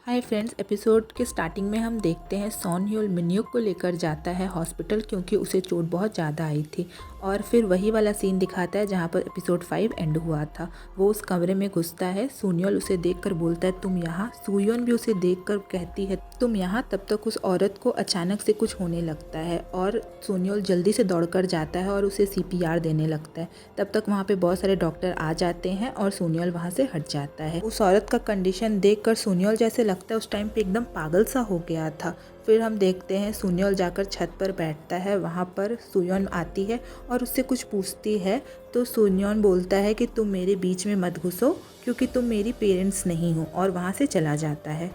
Hi friends, episode के starting में हम देखते हैं सॉन ह्यूल मिन्यूक को लेकर जाता है हॉस्पिटल क्योंकि उसे चोट बहुत ज़्यादा आई थी। और फिर वही वाला सीन दिखाता है जहाँ पर एपिसोड 5 एंड हुआ था। वो उस कमरे में घुसता है, सून्योल उसे देखकर बोलता है तुम यहाँ। सूयोन भी उसे देखकर कहती है तुम यहाँ। तब तक उस औरत को अचानक से कुछ होने लगता है और सून्योल जल्दी से दौड़कर जाता है और उसे CPR देने लगता है। तब तक वहाँ पे बहुत सारे डॉक्टर आ जाते हैं और सून्योल वहाँ से हट जाता है। उस औरत का कंडीशन देखकर सून्योल जैसे लगता है उस टाइम पे एकदम पागल सा हो गया था। फिर हम देखते हैं सून्योल जाकर छत पर बैठता है। वहाँ पर सूयोन आती है और उससे कुछ पूछती है तो सून्योन बोलता है कि तुम मेरे बीच में मत घुसो क्योंकि तुम मेरी पेरेंट्स नहीं हो, और वहाँ से चला जाता है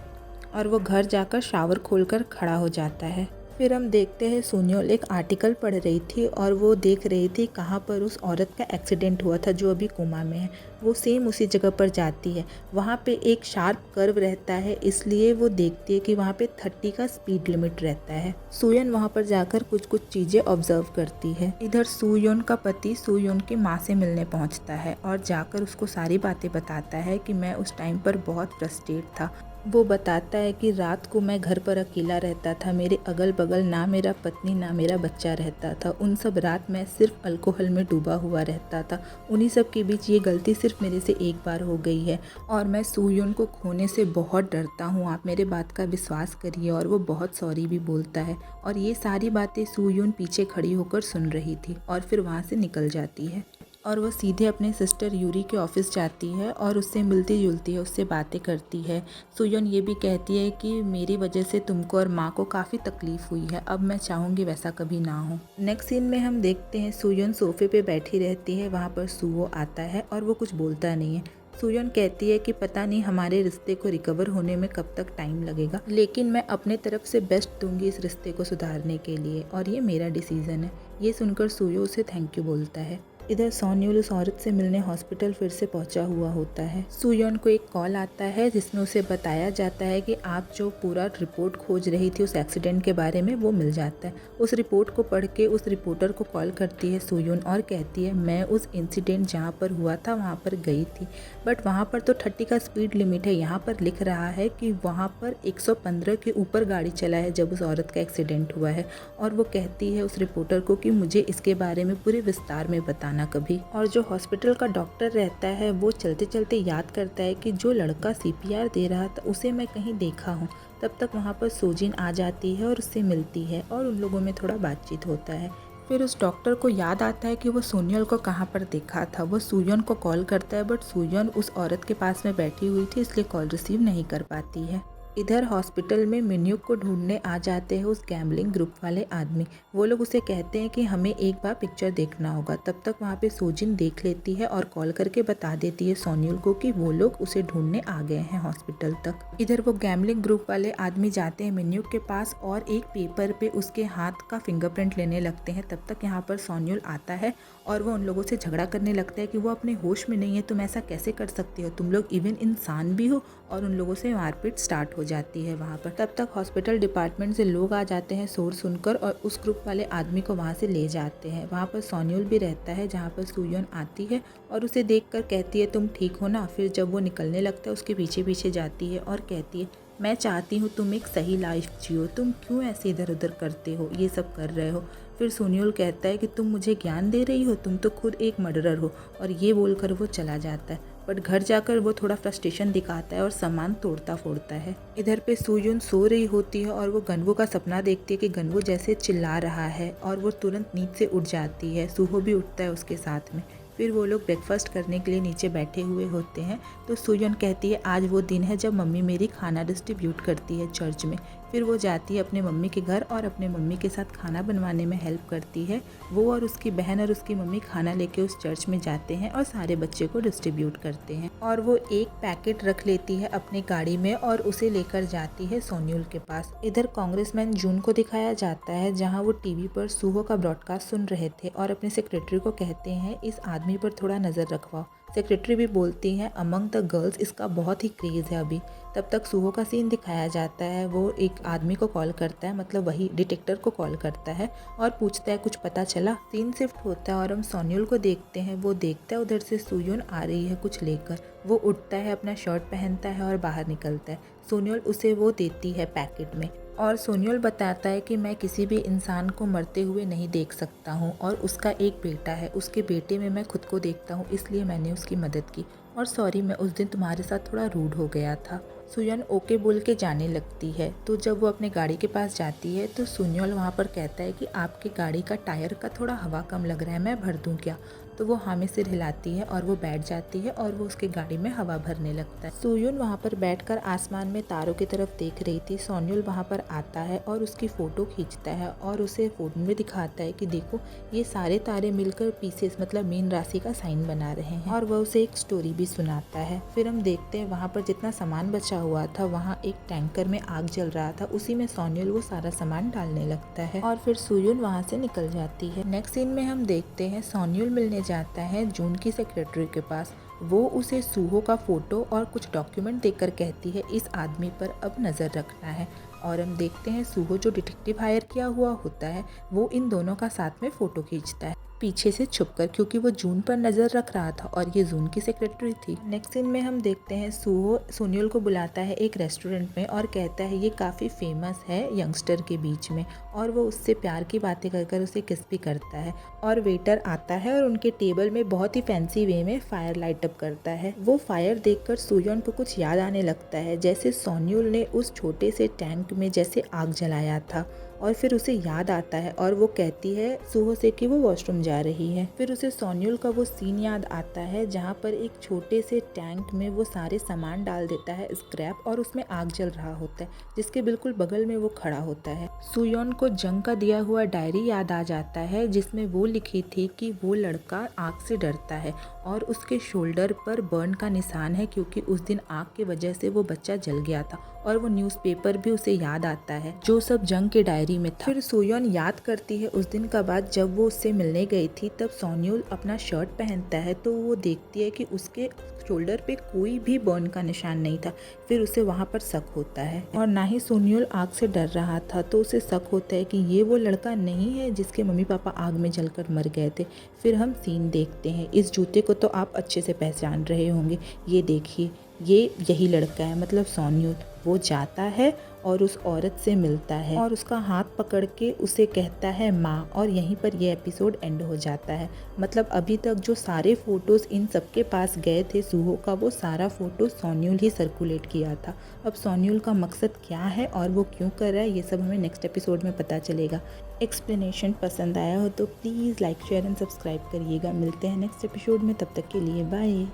और वो घर जाकर शावर खोलकर खड़ा हो जाता है। फिर हम देखते हैं सून्योल एक आर्टिकल पढ़ रही थी और वो देख रही थी कहाँ पर उस औरत का एक्सीडेंट हुआ था जो अभी कोमा में है। वो सेम उसी जगह पर जाती है। वहाँ पे एक शार्प कर्व रहता है, इसलिए वो देखती है कि वहाँ पे 30 का स्पीड लिमिट रहता है। सूयन वहाँ पर जाकर कुछ कुछ चीज़ें ऑब्जर्व करती है। इधर सूयोन का पति सूयोन की माँ से मिलने पहुँचता है और जाकर उसको सारी बातें बताता है कि मैं उस टाइम पर बहुत फ्रस्ट्रेट था। वो बताता है कि रात को मैं घर पर अकेला रहता था, मेरे अगल बगल ना मेरा पत्नी ना मेरा बच्चा रहता था। उन सब रात मैं सिर्फ अल्कोहल में डूबा हुआ रहता था। उन्हीं सब के बीच ये गलती सिर्फ मेरे से एक बार हो गई है और मैं सूयोन को खोने से बहुत डरता हूँ, आप मेरे बात का विश्वास करिए। और वो बहुत सॉरी भी बोलता है और ये सारी बातें सूयोन पीछे खड़ी होकर सुन रही थी और फिर वहाँ से निकल जाती है और वो सीधे अपने सिस्टर यूरी के ऑफिस जाती है और उससे मिलती जुलती है, उससे बातें करती है। सूयोन ये भी कहती है कि मेरी वजह से तुमको और माँ को काफ़ी तकलीफ हुई है, अब मैं चाहूँगी वैसा कभी ना हो। नेक्स्ट सीन में हम देखते हैं सूयोन सोफे पे बैठी रहती है। वहाँ पर सूवो आता है और वो कुछ बोलता नहीं है। सूयोन कहती है कि पता नहीं हमारे रिश्ते को रिकवर होने में कब तक टाइम लगेगा, लेकिन मैं अपने तरफ से बेस्ट दूंगी इस रिश्ते को सुधारने के लिए और ये मेरा डिसीजन है। ये सुनकर सूयो उसे थैंक यू बोलता है। इधर सॉन्यूल उस औरत से मिलने हॉस्पिटल फिर से पहुंचा हुआ होता है। सूयोन को एक कॉल आता है जिसमें उसे बताया जाता है कि आप जो पूरा रिपोर्ट खोज रही थी उस एक्सीडेंट के बारे में वो मिल जाता है। उस रिपोर्ट को पढ़ के उस रिपोर्टर को कॉल करती है सूयोन और कहती है मैं उस इंसिडेंट जहाँ पर हुआ था वहाँ पर गई थी, बट वहाँ पर तो 30 का स्पीड लिमिट है। यहाँ पर लिख रहा है कि वहाँ पर 115 के ऊपर गाड़ी चला है जब उस औरत का एक्सीडेंट हुआ है। और वो कहती है उस रिपोर्टर को कि मुझे इसके बारे में पूरे विस्तार में बताना कभी। और जो हॉस्पिटल का डॉक्टर रहता है वो चलते चलते याद करता है कि जो लड़का CPR दे रहा था उसे मैं कहीं देखा हूँ। तब तक वहाँ पर सोजिन आ जाती है और उससे मिलती है और उन लोगों में थोड़ा बातचीत होता है। फिर उस डॉक्टर को याद आता है कि वो सून्योल को कहाँ पर देखा था। वो सूयोन को कॉल करता है बट सूयोन उस औरत के पास में बैठी हुई थी, इसलिए कॉल रिसीव नहीं कर पाती है। इधर हॉस्पिटल में मिन्यूक को ढूंढने आ जाते हैं उस गैम्बलिंग ग्रुप वाले आदमी। वो लोग उसे कहते हैं कि हमें एक बार पिक्चर देखना होगा। तब तक वहाँ पे सोजिन देख लेती है और कॉल करके बता देती है सोन्यूल को कि वो लोग उसे ढूंढने आ गए हैं हॉस्पिटल तक। इधर वो गैम्बलिंग ग्रुप वाले आदमी जाते हैं मिन्यूक के पास और एक पेपर पे उसके हाथ का फिंगरप्रिंट लेने लगते हैं। तब तक यहाँ पर सोन्यूल आता है और वो उन लोगों से झगड़ा करने लगता है कि वो अपने होश में नहीं है, तुम ऐसा कैसे कर सकते हो, तुम लोग इवन इंसान भी हो। और उन लोगों से मारपीट स्टार्ट हो जाती है वहाँ पर। तब तक हॉस्पिटल डिपार्टमेंट से लोग आ जाते हैं शोर सुनकर और उस ग्रुप वाले आदमी को वहाँ से ले जाते हैं। वहाँ पर सोन्यूल भी रहता है जहाँ पर सूयोन आती है और उसे देखकर कहती है तुम ठीक हो ना। फिर जब वो निकलने लगता है उसके पीछे पीछे जाती है और कहती है मैं चाहती हूँ तुम एक सही लाइफ जियो, तुम क्यों ऐसे इधर उधर करते हो, ये सब कर रहे हो। फिर सून्योल कहता है कि तुम मुझे ज्ञान दे रही हो, तुम तो खुद एक मर्डरर हो। और ये बोलकर वो चला जाता है। बट घर जाकर वो थोड़ा फ्रस्ट्रेशन दिखाता है और सामान तोड़ता फोड़ता है। इधर पे सूयोन सो रही होती है और वो गनवो का सपना देखती है कि गनवो जैसे चिल्ला रहा है और वो तुरंत नींद से उठ जाती है। सूहो भी उठता है उसके साथ में। फिर वो लोग ब्रेकफास्ट करने के लिए नीचे बैठे हुए होते हैं तो सूयोन कहती है आज वो दिन है जब मम्मी मेरी खाना डिस्ट्रीब्यूट करती है चर्च में। फिर वो जाती है अपने मम्मी के घर और अपने मम्मी के साथ खाना बनवाने में हेल्प करती है। वो और उसकी बहन और उसकी मम्मी खाना लेके उस चर्च में जाते हैं और सारे बच्चे को डिस्ट्रीब्यूट करते हैं। और वो एक पैकेट रख लेती है अपनी गाड़ी में और उसे लेकर जाती है सोन्यूल के पास। इधर कांग्रेसमैन जून को दिखाया जाता है जहाँ वो टीवी पर सूहो का ब्रॉडकास्ट सुन रहे थे और अपने सेक्रेटरी को कहते हैं इस आदमी पर थोड़ा नज़र रखवाओ। सेक्रेटरी भी बोलती हैं अमंग द गर्ल्स इसका बहुत ही क्रेज़ है अभी। तब तक सूहो का सीन दिखाया जाता है। वो एक आदमी को कॉल करता है, मतलब वही डिटेक्टर को कॉल करता है और पूछता है कुछ पता चला। सीन शिफ्ट होता है और हम सोन्यूल को देखते हैं। वो देखता है उधर से सुयोन आ रही है कुछ लेकर। वो उठता है, अपना शर्ट पहनता है और बाहर निकलता है। सोन्यूल उसे वो देती है पैकेट में और सोन्यूल बताता है कि मैं किसी भी इंसान को मरते हुए नहीं देख सकता हूँ और उसका एक बेटा है, उसके बेटे में मैं खुद को देखता हूँ, इसलिए मैंने उसकी मदद की और सॉरी मैं उस दिन तुम्हारे साथ थोड़ा रूड हो गया था। सुयन ओके बोल के जाने लगती है। तो जब वो अपने गाड़ी के पास जाती है तो सुन्योल वहाँ पर कहता है कि आपकी गाड़ी का टायर का थोड़ा हवा कम लग रहा है, मैं भर दूँ क्या? तो वो हाँ में सिर हिलाती है और वो बैठ जाती है और वो उसकी गाड़ी में हवा भरने लगता है। सुयुन वहाँ पर बैठकर आसमान में तारों की तरफ देख रही थी। सोन्युल वहाँ पर आता है और उसकी फ़ोटो खींचता है और उसे फोटो में दिखाता है कि देखो ये सारे तारे मिलकर पीसेस मतलब मीन राशि का साइन बना रहे हैं और वह उसे एक स्टोरी भी सुनाता है। फिर हम देखते हैं वहाँ पर जितना सामान बचा हुआ था वहाँ एक टैंकर में आग जल रहा था, उसी में सोन्युल वो सारा सामान डालने लगता है और फिर सुयुन वहाँ से निकल जाती है। नेक्स्ट सीन में हम देखते हैं सोन्युल मिलने जाता है जून की सेक्रेटरी के पास। वो उसे सूहो का फोटो और कुछ डॉक्यूमेंट देकर कहती है इस आदमी पर अब नज़र रखना है और हम देखते हैं सूहो जो डिटेक्टिव हायर किया हुआ होता है वो इन दोनों का साथ में फ़ोटो खींचता है पीछे से छुपकर, क्योंकि वो जून पर नज़र रख रहा था और ये जून की सेक्रेटरी थी। नेक्स्ट सीन में हम देखते हैं सूहो सोन्युल को बुलाता है एक रेस्टोरेंट में और कहता है ये काफ़ी फेमस है यंगस्टर के बीच में और वो उससे प्यार की बातें कर उसे किस भी करता है और वेटर आता है और उनके टेबल में बहुत ही फैंसी वे में फायर लाइट अप करता है। वो फायर देखकर सुयोन को कुछ याद आने लगता है, जैसे सोन्युल ने उस छोटे से टैंक में जैसे आग जलाया था और फिर उसे याद आता है और वो कहती है सूहो से कि वो वॉशरूम जा रही है। फिर उसे सोन्युल का वो सीन याद आता है जहाँ पर एक छोटे से टैंक में वो सारे सामान डाल देता है स्क्रैप और उसमें आग जल रहा होता है जिसके बिल्कुल बगल में वो खड़ा होता है। सुयोन को जंग का दिया हुआ डायरी याद आ जाता है जिसमें वो लिखी थी कि वो लड़का आग से डरता है और उसके शोल्डर पर बर्न का निशान है क्योंकि उस दिन आग की वजह से वो बच्चा जल गया था और वो न्यूज़पेपर भी उसे याद आता है जो सब जंग के डायरी में था। फिर सुयोन याद करती है उस दिन का बाद जब वो उससे मिलने गई थी, तब सोन्युल अपना शर्ट पहनता है तो वो देखती है कि उसके शोल्डर पे कोई भी बर्न का निशान नहीं था। फिर उसे वहाँ पर शक होता है और ना ही सोन्युल आग से डर रहा था, तो उसे शक होता है कि ये वो लड़का नहीं है जिसके मम्मी पापा आग में जलकर मर गए थे। फिर हम सीन देखते हैं, इस जूते को तो आप अच्छे से पहचान रहे होंगे, ये देखिए ये यही लड़का है मतलब सोन्युल। वो जाता है और उस औरत से मिलता है और उसका हाथ पकड़ के उसे कहता है माँ, और यहीं पर यह एपिसोड एंड हो जाता है। मतलब अभी तक जो सारे फोटोज़ इन सबके पास गए थे सूहो का, वो सारा फोटो सोन्युल ही सर्कुलेट किया था। अब सोन्युल का मकसद क्या है और वो क्यों कर रहा है ये सब हमें नेक्स्ट एपिसोड में पता चलेगा। एक्सप्लेनेशन पसंद आया हो तो please like share and subscribe करिएगा। मिलते हैं नेक्स्ट एपिसोड में, तब तक के लिए बाय।